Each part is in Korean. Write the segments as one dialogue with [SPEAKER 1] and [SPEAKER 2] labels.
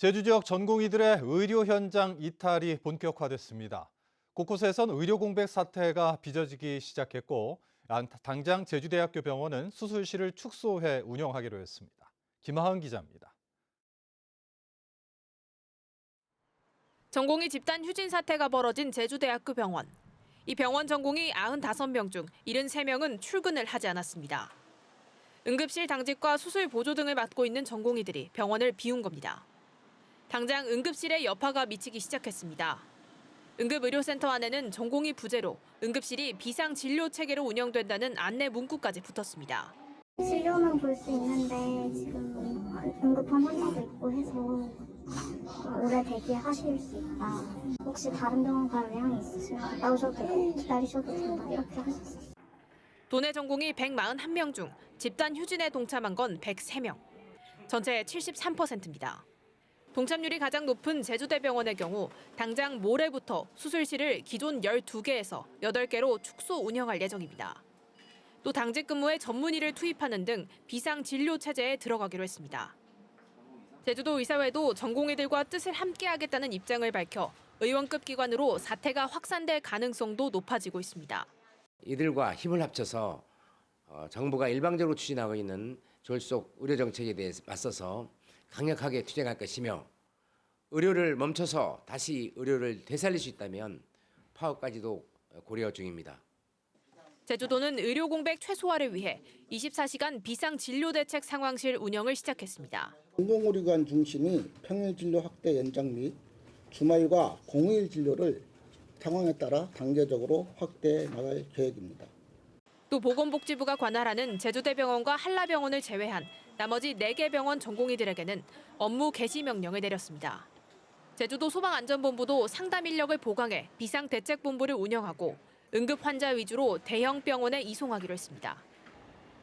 [SPEAKER 1] 제주 지역 전공의들의 의료 현장 이탈이 본격화됐습니다. 곳곳에선 의료 공백 사태가 빚어지기 시작했고, 당장 제주대학교 병원은 수술실을 축소해 운영하기로 했습니다. 김하은 기자입니다.
[SPEAKER 2] 전공의 집단 휴진 사태가 벌어진 제주대학교 병원. 이 병원 전공의 95명 중 73명은 출근을 하지 않았습니다. 응급실 당직과 수술 보조 등을 맡고 있는 전공의들이 병원을 비운 겁니다. 당장 응급실에 여파가 미치기 시작했습니다. 응급의료센터 안에는 전공의 부재로 응급실이 비상진료 체계로 운영된다는 안내 문구까지 붙었습니다.
[SPEAKER 3] 진료는 볼 수 있는데 지금 응급한 환자도 있고 해서 오래 대기하실 수 있다. 혹시 다른 병원 갈 의향이 있으시면 나오셔도 되고 기다리셔도 된다. 이렇게 하셨어요.
[SPEAKER 2] 도내 전공의 141명 중 집단 휴진에 동참한 건 103명. 전체의 73%입니다. 동참률이 가장 높은 제주대병원의 경우 당장 모레부터 수술실을 기존 12개에서 8개로 축소 운영할 예정입니다. 또 당직 근무에 전문의를 투입하는 등 비상진료 체제에 들어가기로 했습니다. 제주도 의사회도 전공의들과 뜻을 함께하겠다는 입장을 밝혀 의원급 기관으로 사태가 확산될 가능성도 높아지고 있습니다.
[SPEAKER 4] 이들과 힘을 합쳐서 정부가 일방적으로 추진하고 있는 졸속 의료 정책에 대해서 맞서서 강력하게 투쟁할 것이며 의료를 멈춰서 다시 의료를 되살릴 수 있다면 파업까지도 고려 중입니다.
[SPEAKER 2] 제주도는 의료 공백 최소화를 위해 24시간 비상진료대책 상황실 운영을 시작했습니다.
[SPEAKER 5] 공공의료기관 중심의 평일 진료 확대 연장 및 주말과 공휴일 진료를 상황에 따라 단계적으로 확대해 나갈 계획입니다.
[SPEAKER 2] 또 보건복지부가 관할하는 제주대병원과 한라병원을 제외한 나머지 4개 병원 전공의들에게는 업무 개시 명령을 내렸습니다. 제주도 소방안전본부도 상담 인력을 보강해 비상대책본부를 운영하고 응급 환자 위주로 대형 병원에 이송하기로 했습니다.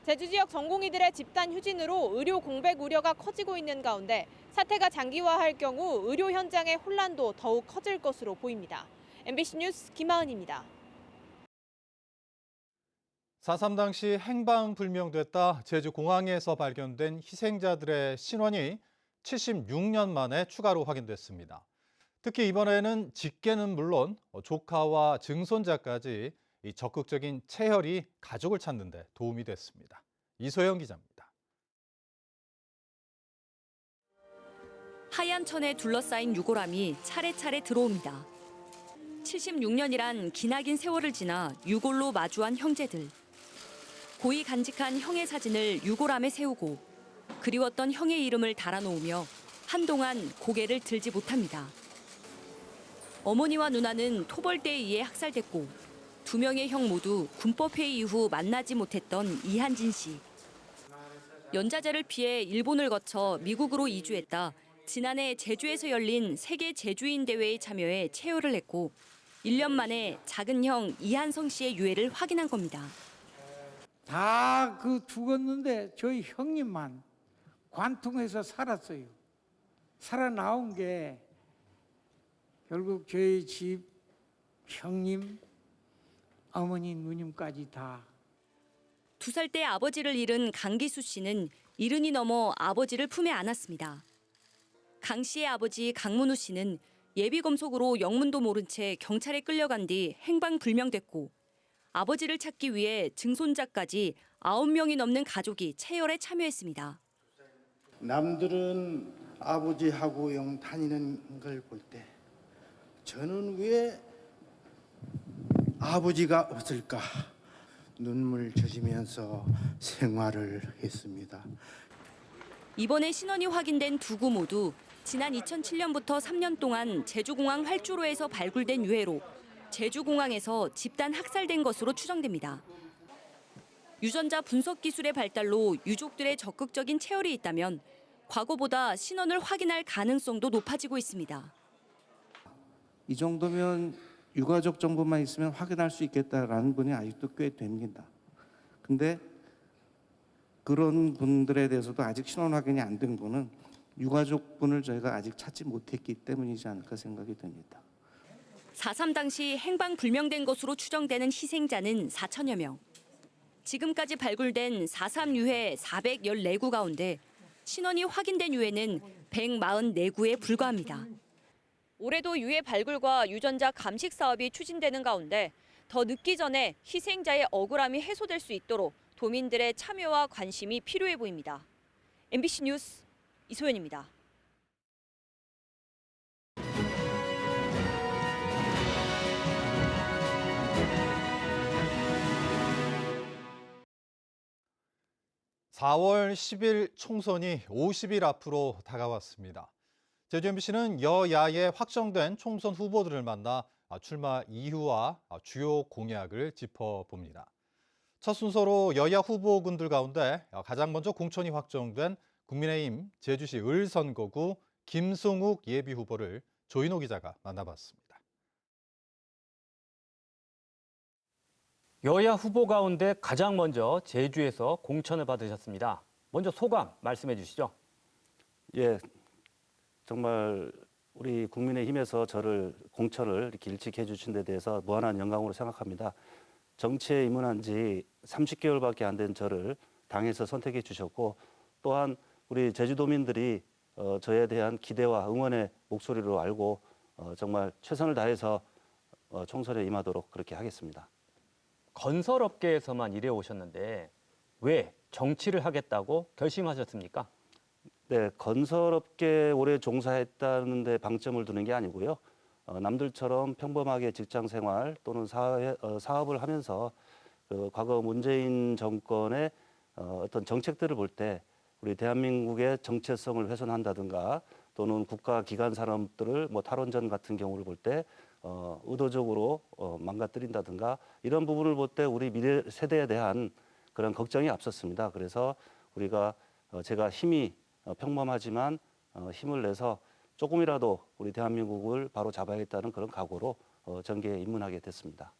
[SPEAKER 2] 제주 지역 전공의들의 집단 휴진으로 의료 공백 우려가 커지고 있는 가운데 사태가 장기화할 경우 의료 현장의 혼란도 더욱 커질 것으로 보입니다. MBC 뉴스 김하은입니다.
[SPEAKER 1] 4.3 당시 행방불명됐다 제주공항에서 발견된 희생자들의 신원이 76년 만에 추가로 확인됐습니다. 특히 이번에는 직계는 물론 조카와 증손자까지 적극적인 체혈이 가족을 찾는 데 도움이 됐습니다. 이소영 기자입니다.
[SPEAKER 6] 하얀 천에 둘러싸인 유골함이 차례차례 들어옵니다. 76년이란 기나긴 세월을 지나 유골로 마주한 형제들. 고이 간직한 형의 사진을 유골함에 세우고 그리웠던 형의 이름을 달아놓으며 한동안 고개를 들지 못합니다. 어머니와 누나는 토벌대에 의해 학살됐고 2명의 형 모두 군법회의 이후 만나지 못했던 이한진 씨. 연자제를 피해 일본을 거쳐 미국으로 이주했다 지난해 제주에서 열린 세계 제주인 대회에 참여해 체혈을 했고 1년 만에 작은 형 이한성 씨의 유해를 확인한 겁니다.
[SPEAKER 7] 다 죽었는데 저희 형님만 관통해서 살았어요. 살아나온 게 결국 저희 집 형님, 어머니, 누님까지 다.
[SPEAKER 6] 2살 때 아버지를 잃은 강기수 씨는 70이 넘어 아버지를 품에 안았습니다. 강 씨의 아버지 강문우 씨는 예비검속으로 영문도 모른 채 경찰에 끌려간 뒤 행방불명됐고 아버지를 찾기 위해 증손자까지 9명이 넘는 가족이 체혈에 참여했습니다.
[SPEAKER 8] 남들은 아버지하고 영 다니는 걸 볼 때 저는 왜 아버지가 없을까 눈물 젖으면서 생활을 했습니다.
[SPEAKER 6] 이번에 신원이 확인된 2구 모두 지난 2007년부터 3년 동안 제주공항 활주로에서 발굴된 유해로 제주공항에서 집단 학살된 것으로 추정됩니다. 유전자 분석 기술의 발달로 유족들의 적극적인 체혈이 있다면 과거보다 신원을 확인할 가능성도 높아지고 있습니다.
[SPEAKER 9] 이 정도면 유가족 정보만 있으면 확인할 수 있겠다라는 분이 아직도 꽤 됩니다. 근데 그런 분들에 대해서도 아직 신원 확인이 안 된 분은 유가족분을 저희가 아직 찾지 못했기 때문이지 않을까 생각이 듭니다.
[SPEAKER 6] 4.3 당시 행방불명된 것으로 추정되는 희생자는 4천여 명. 지금까지 발굴된 4.3 유해 414구 가운데 신원이 확인된 유해는 144구에 불과합니다. 올해도 유해 발굴과 유전자 감식 사업이 추진되는 가운데 더 늦기 전에 희생자의 억울함이 해소될 수 있도록 도민들의 참여와 관심이 필요해 보입니다. MBC 뉴스 이소연입니다.
[SPEAKER 1] (4월 10일) 총선이 50일 앞으로 다가왔습니다. 제주 MBC는 여야의 확정된 총선 후보들을 만나 출마 이유와 주요 공약을 짚어봅니다. 첫 순서로 여야 후보군들 가운데 가장 먼저 공천이 확정된 국민의힘 제주시 을선거구 김승욱 예비후보를 조인호 기자가 만나봤습니다.
[SPEAKER 10] 여야 후보 가운데 가장 먼저 제주에서 공천을 받으셨습니다. 먼저 소감 말씀해 주시죠.
[SPEAKER 9] 예, 정말 우리 국민의힘에서 저를 공천을 이렇게 일찍 해주신 데 대해서 무한한 영광으로 생각합니다. 정치에 입문한 지 30개월밖에 안 된 저를 당에서 선택해 주셨고 또한 우리 제주도민들이 저에 대한 기대와 응원의 목소리로 알고 정말 최선을 다해서 총선에 임하도록 그렇게 하겠습니다.
[SPEAKER 10] 건설업계에서만 일해 오셨는데 왜 정치를 하겠다고 결심하셨습니까?
[SPEAKER 9] 네, 건설업계에 오래 종사했다는 데 방점을 두는 게 아니고요. 남들처럼 평범하게 직장 생활 또는 사업을 하면서 과거 문재인 정권의 어떤 정책들을 볼 때 우리 대한민국의 정체성을 훼손한다든가 또는 국가 기관 산업들을 탈원전 같은 경우를 볼 때 의도적으로 망가뜨린다든가 이런 부분을 볼 때 우리 미래 세대에 대한 그런 걱정이 앞섰습니다. 그래서 제가 힘이 평범하지만 힘을 내서 조금이라도 우리 대한민국을 바로 잡아야겠다는 그런 각오로 정계에 입문하게 됐습니다.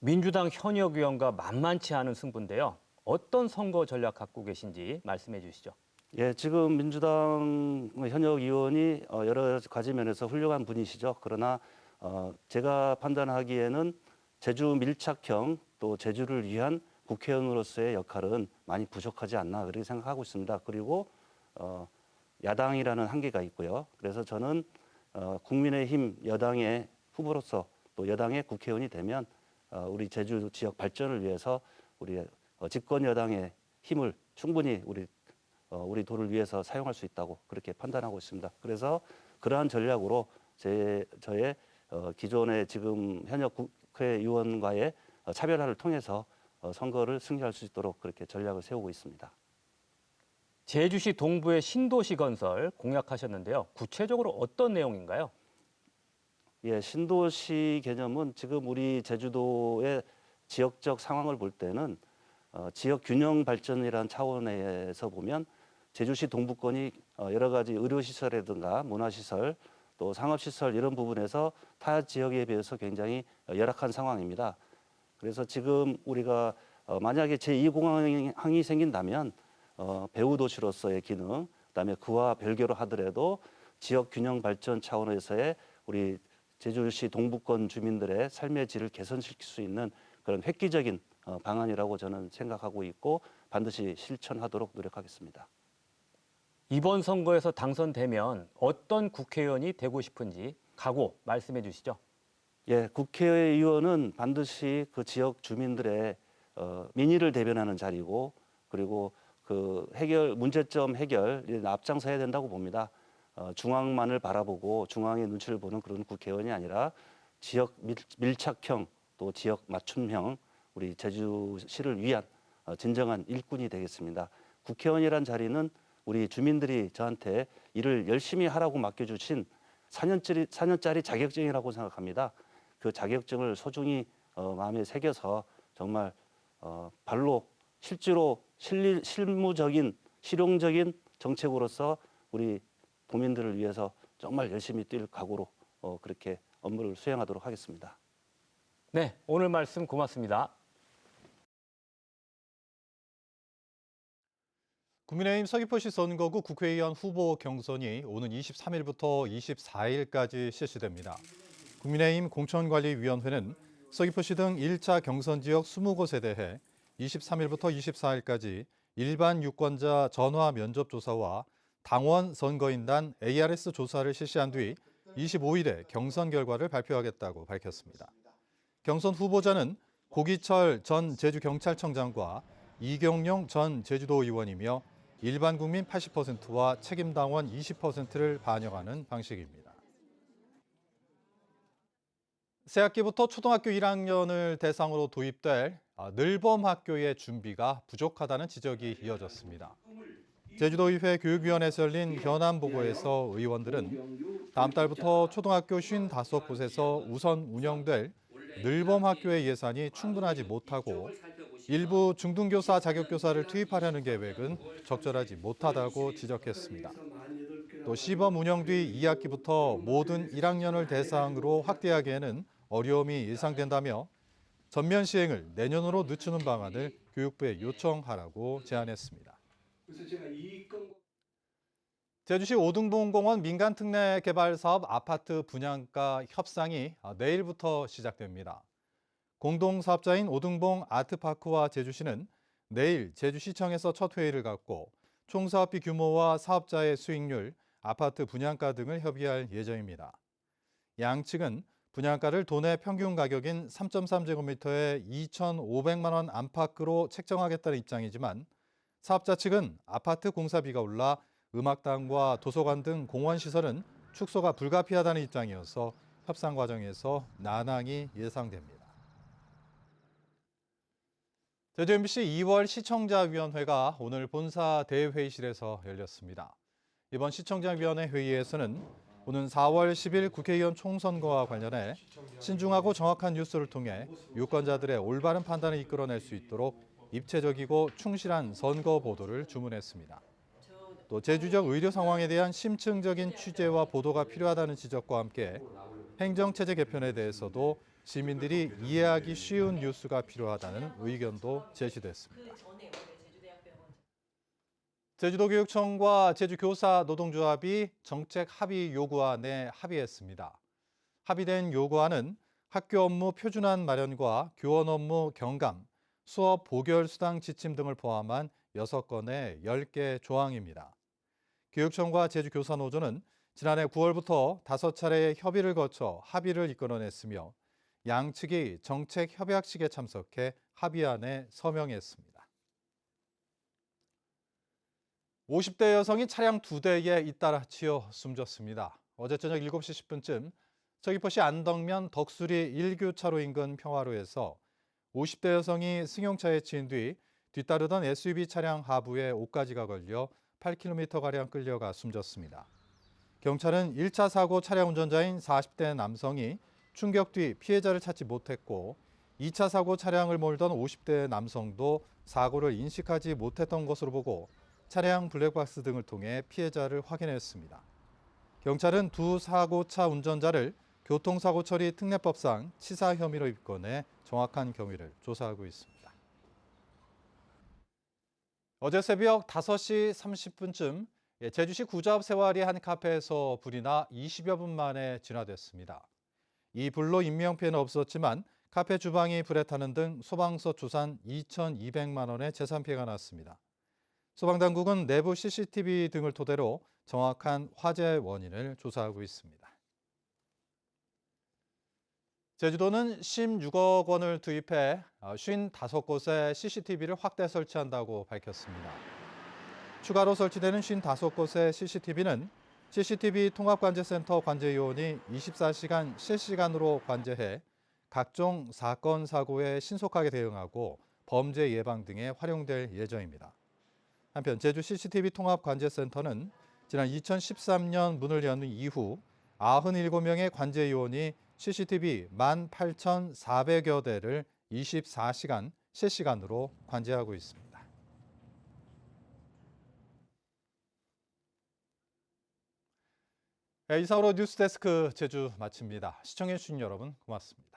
[SPEAKER 10] 민주당 현역 의원과 만만치 않은 승부인데요. 어떤 선거 전략 갖고 계신지 말씀해 주시죠.
[SPEAKER 9] 예, 지금 민주당 현역 의원이 여러 가지 면에서 훌륭한 분이시죠. 그러나 제가 판단하기에는 제주 밀착형 또 제주를 위한 국회의원으로서의 역할은 많이 부족하지 않나 그렇게 생각하고 있습니다. 그리고 야당이라는 한계가 있고요. 그래서 저는 국민의힘 여당의 후보로서 또 여당의 국회의원이 되면 우리 제주 지역 발전을 위해서 우리 집권 여당의 힘을 충분히 우리 도를 위해서 사용할 수 있다고 그렇게 판단하고 있습니다. 그래서 그러한 전략으로 저의 기존의 지금 현역 국회의원과의 차별화를 통해서 선거를 승리할 수 있도록 그렇게 전략을 세우고 있습니다.
[SPEAKER 10] 제주시 동부의 신도시 건설 공약하셨는데요. 구체적으로 어떤 내용인가요?
[SPEAKER 9] 예, 신도시 개념은 지금 우리 제주도의 지역적 상황을 볼 때는 지역 균형 발전이라는 차원에서 보면 제주시 동부권이 여러 가지 의료시설이라든가 문화시설 또 상업시설 이런 부분에서 타 지역에 비해서 굉장히 열악한 상황입니다. 그래서 지금 우리가 만약에 제2공항이 생긴다면 배후 도시로서의 기능, 그다음에 그와 별개로 하더라도 지역 균형 발전 차원에서의 우리 제주시 동부권 주민들의 삶의 질을 개선시킬 수 있는 그런 획기적인 방안이라고 저는 생각하고 있고 반드시 실천하도록 노력하겠습니다.
[SPEAKER 10] 이번 선거에서 당선되면 어떤 국회의원이 되고 싶은지 각오 말씀해 주시죠.
[SPEAKER 9] 예, 국회의원은 반드시 그 지역 주민들의 민의를 대변하는 자리고 그리고 그 문제점 해결 앞장서야 된다고 봅니다. 중앙만을 바라보고 중앙의 눈치를 보는 그런 국회의원이 아니라 지역 밀착형 또 지역 맞춤형 우리 제주시를 위한 진정한 일꾼이 되겠습니다. 국회의원이란 자리는 우리 주민들이 저한테 일을 열심히 하라고 맡겨주신 4년짜리 자격증이라고 생각합니다. 그 자격증을 소중히 마음에 새겨서 정말 발로 실제로 실무적인 실용적인 정책으로서 우리 도민들을 위해서 정말 열심히 뛸 각오로 그렇게 업무를 수행하도록 하겠습니다.
[SPEAKER 10] 네, 오늘 말씀 고맙습니다.
[SPEAKER 1] 국민의힘 서귀포시 선거구 국회의원 후보 경선이 오는 23일부터 24일까지 실시됩니다. 국민의힘 공천관리위원회는 서귀포시 등 1차 경선 지역 20곳에 대해 23일부터 24일까지 일반 유권자 전화 면접 조사와 당원 선거인단 ARS 조사를 실시한 뒤 25일에 경선 결과를 발표하겠다고 밝혔습니다. 경선 후보자는 고기철 전 제주경찰청장과 이경용 전 제주도 의원이며 일반 국민 80%와 책임당원 20%를 반영하는 방식입니다. 새학기부터 초등학교 1학년을 대상으로 도입될 늘봄학교의 준비가 부족하다는 지적이 이어졌습니다. 제주도의회 교육위원회에서 열린 현안보고에서 의원들은 다음 달부터 초등학교 55곳에서 우선 운영될 늘봄학교의 예산이 충분하지 못하고 일부 중등교사 자격교사를 투입하려는 계획은 적절하지 못하다고 지적했습니다. 또 시범 운영 뒤 2학기부터 모든 1학년을 대상으로 확대하기에는 어려움이 예상된다며 전면 시행을 내년으로 늦추는 방안을 교육부에 요청하라고 제안했습니다. 제주시 오등봉공원 민간특례 개발 사업 아파트 분양가 협상이 내일부터 시작됩니다. 공동사업자인 오등봉 아트파크와 제주시는 내일 제주시청에서 첫 회의를 갖고 총사업비 규모와 사업자의 수익률, 아파트 분양가 등을 협의할 예정입니다. 양측은 분양가를 도내 평균 가격인 3.3제곱미터에 2,500만 원 안팎으로 책정하겠다는 입장이지만 사업자 측은 아파트 공사비가 올라 음악당과 도서관 등 공원시설은 축소가 불가피하다는 입장이어서 협상 과정에서 난항이 예상됩니다. 제주 MBC 2월 시청자위원회가 오늘 본사 대회의실에서 열렸습니다. 이번 시청자위원회 회의에서는 오는 4월 10일 국회의원 총선거와 관련해 신중하고 정확한 뉴스를 통해 유권자들의 올바른 판단을 이끌어낼 수 있도록 입체적이고 충실한 선거 보도를 주문했습니다. 또 제주적 의료 상황에 대한 심층적인 취재와 보도가 필요하다는 지적과 함께 행정체제 개편에 대해서도 시민들이 이해하기 쉬운 뉴스가 필요하다는 의견도 제시됐습니다. 제주도교육청과 제주교사노동조합이 정책 합의 요구안에 합의했습니다. 합의된 요구안은 학교 업무 표준안 마련과 교원 업무 경감, 수업 보결 수당 지침 등을 포함한 6건의 10개 조항입니다. 교육청과 제주교사노조는 지난해 9월부터 5차례의 협의를 거쳐 합의를 이끌어냈으며 양측이 정책 협약식에 참석해 합의안에 서명했습니다. 50대 여성이 차량 2대에 잇따라 치여 숨졌습니다. 어제 저녁 7시 10분쯤 서귀포시 안덕면 덕수리 1교차로 인근 평화로에서 50대 여성이 승용차에 치인 뒤 뒤따르던 SUV 차량 하부에 옷가지가 걸려 8km가량 끌려가 숨졌습니다. 경찰은 1차 사고 차량 운전자인 40대 남성이 충격 뒤 피해자를 찾지 못했고 2차 사고 차량을 몰던 50대 남성도 사고를 인식하지 못했던 것으로 보고 차량 블랙박스 등을 통해 피해자를 확인했습니다. 경찰은 두 사고차 운전자를 교통사고 처리 특례법상 치사 혐의로 입건해 정확한 경위를 조사하고 있습니다. 어제 새벽 5시 30분쯤 제주시 구자읍 세와리 한 카페에서 불이 나 20여 분 만에 진화됐습니다. 이 불로 인명피해는 없었지만 카페 주방이 불에 타는 등 소방서 추산 2,200만 원의 재산 피해가 났습니다. 소방당국은 내부 CCTV 등을 토대로 정확한 화재 원인을 조사하고 있습니다. 제주도는 16억 원을 투입해 55곳에 CCTV를 확대 설치한다고 밝혔습니다. 추가로 설치되는 55곳의 CCTV는 CCTV 통합관제센터 관제요원이 24시간 실시간으로 관제해 각종 사건, 사고에 신속하게 대응하고 범죄 예방 등에 활용될 예정입니다. 한편 제주 CCTV 통합관제센터는 지난 2013년 문을 여는 이후 97명의 관제요원이 CCTV 18,400여 대를 24시간 실시간으로 관제하고 있습니다. 이상으로 뉴스데스크 제주 마칩니다. 시청해주신 여러분 고맙습니다.